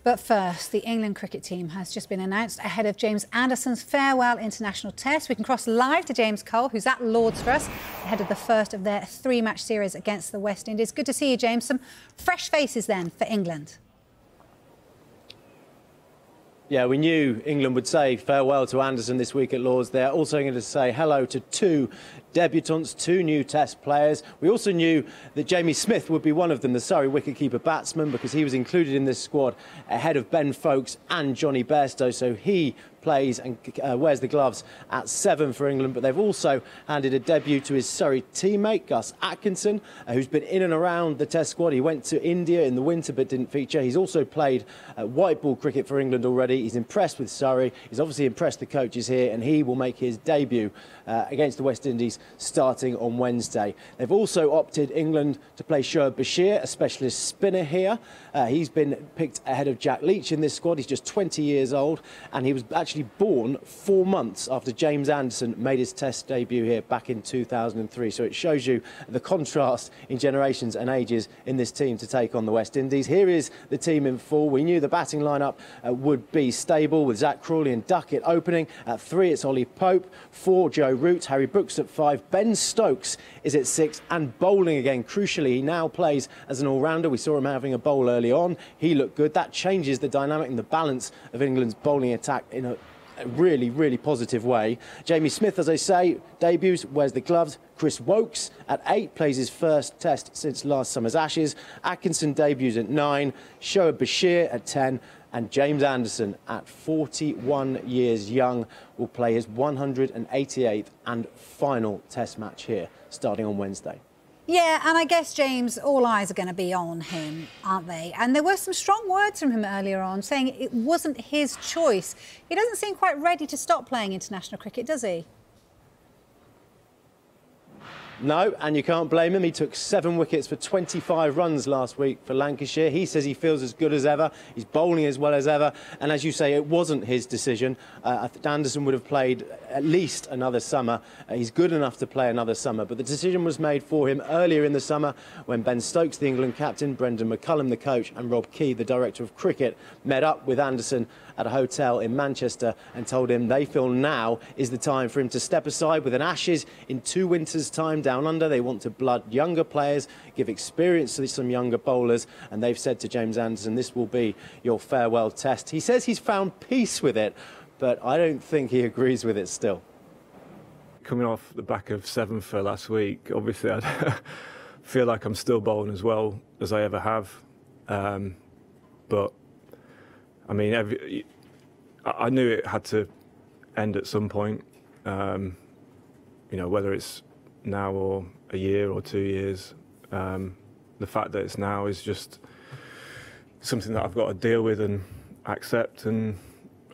But first, the England cricket team has just been announced ahead of James Anderson's farewell international test. We can cross live to James Cole, who's at Lord's for us, ahead of the first of their three-match series against the West Indies. Good to see you, James. Some fresh faces then for England. Yeah, we knew England would say farewell to Anderson this week at Lord's. They're also going to say hello to two debutants, two new Test players. We also knew that Jamie Smith would be one of them, the Surrey wicketkeeper batsman, because he was included in this squad ahead of Ben Foakes and Johnny Bairstow. So he plays and wears the gloves at 7 for England. But they've also handed a debut to his Surrey teammate, Gus Atkinson, who's been in and around the Test squad. He went to India in the winter but didn't feature. He's also played white ball cricket for England already. He's impressed with Surrey. He's obviously impressed the coaches here, and he will make his debut against the West Indies starting on Wednesday. They've also opted England to play Shoaib Bashir, a specialist spinner here. He's been picked ahead of Jack Leach in this squad. He's just 20 years old, and he was actually born 4 months after James Anderson made his Test debut here back in 2003. So it shows you the contrast in generations and ages in this team to take on the West Indies. Here is the team in full. We knew the batting lineup would be stable with Zach Crawley and Duckett opening. At 3, it's Ollie Pope. 4, Joe Root. Harry Brooks at 5. Ben Stokes is at 6. And bowling again. Crucially, he now plays as an all-rounder. We saw him having a bowl early on. He looked good. That changes the dynamic and the balance of England's bowling attack in a really, really positive way. Jamie Smith, as I say, debuts, wears the gloves. Chris Woakes at 8 plays his first Test since last summer's Ashes. Atkinson debuts at 9. Shoaib Bashir at 10. And James Anderson, at 41 years young, will play his 188th and final Test match here, starting on Wednesday. Yeah, and I guess, James, all eyes are going to be on him, aren't they? And there were some strong words from him earlier on, saying it wasn't his choice. He doesn't seem quite ready to stop playing international cricket, does he? No, and you can't blame him. He took 7 wickets for 25 runs last week for Lancashire. He says he feels as good as ever. He's bowling as well as ever. And as you say, it wasn't his decision. I think Anderson would have played at least another summer. He's good enough to play another summer. But the decision was made for him earlier in the summer when Ben Stokes, the England captain, Brendan McCullum, the coach, and Rob Key, the director of cricket, met up with Anderson at a hotel in Manchester and told him they feel now is the time for him to step aside with an Ashes in 2 winters' time down under. They want to blood younger players, give experience to some younger bowlers, and they've said to James Anderson, this will be your farewell Test. He says he's found peace with it, but I don't think he agrees with it still. Coming off the back of 7 for last week, obviously I feel like I'm still bowling as well as I ever have, but I mean, I knew it had to end at some point, you know, whether it's now or a year or 2 years. The fact that it's now is just something that I've got to deal with and accept. And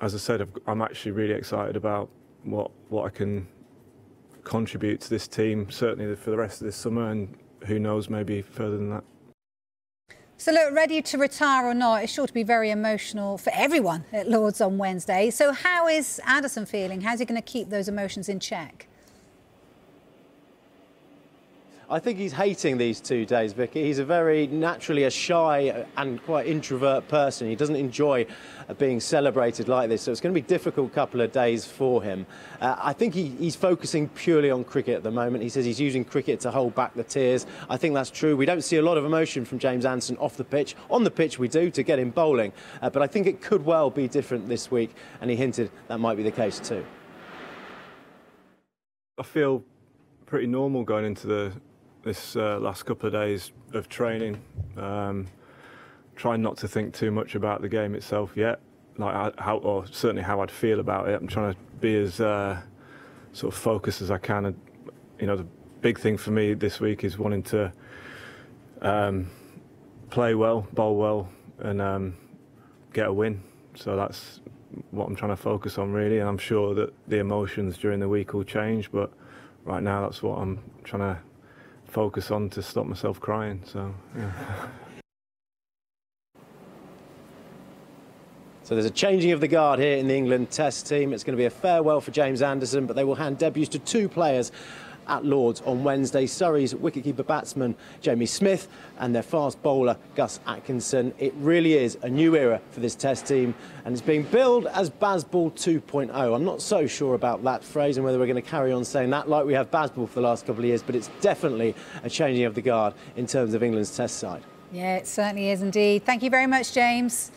as I said, I'm actually really excited about what I can contribute to this team, certainly for the rest of this summer, and who knows, maybe further than that. So, look, ready to retire or not, it's sure to be very emotional for everyone at Lord's on Wednesday. So how is Anderson feeling? How's he going to keep those emotions in check? I think he's hating these 2 days, Vicky. He's naturally a shy and quite introvert person. He doesn't enjoy being celebrated like this, so it's going to be a difficult couple of days for him. I think he's focusing purely on cricket at the moment. He says he's using cricket to hold back the tears. I think that's true. We don't see a lot of emotion from James Anderson off the pitch. On the pitch we do, to get him bowling. But I think it could well be different this week, and he hinted that might be the case too. I feel pretty normal going into this last couple of days of training. Trying not to think too much about the game itself yet, like or certainly how I'd feel about it. I'm trying to be as sort of focused as I can. And, you know, the big thing for me this week is wanting to play well, bowl well, and get a win. So that's what I'm trying to focus on, really. And I'm sure that the emotions during the week will change, but right now that's what I'm trying to focus on to stop myself crying. So yeah. So there's a changing of the guard here in the England Test team. It's going to be a farewell for James Anderson, but they will hand debuts to 2 players at Lords on Wednesday. Surrey's wicketkeeper batsman Jamie Smith and their fast bowler Gus Atkinson. It really is a new era for this Test team, and it's being billed as Bazball 2.0. I'm not so sure about that phrase and whether we're going to carry on saying that like we have Bazball for the last couple of years, but it's definitely a changing of the guard in terms of England's Test side. Yeah, it certainly is indeed. Thank you very much, James.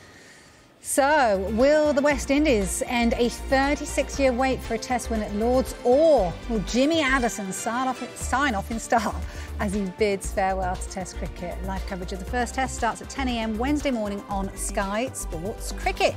So, will the West Indies end a 36-year wait for a Test win at Lords, or will Jimmy Addison sign off in style as he bids farewell to Test cricket? Live coverage of the first Test starts at 10 a.m. Wednesday morning on Sky Sports Cricket.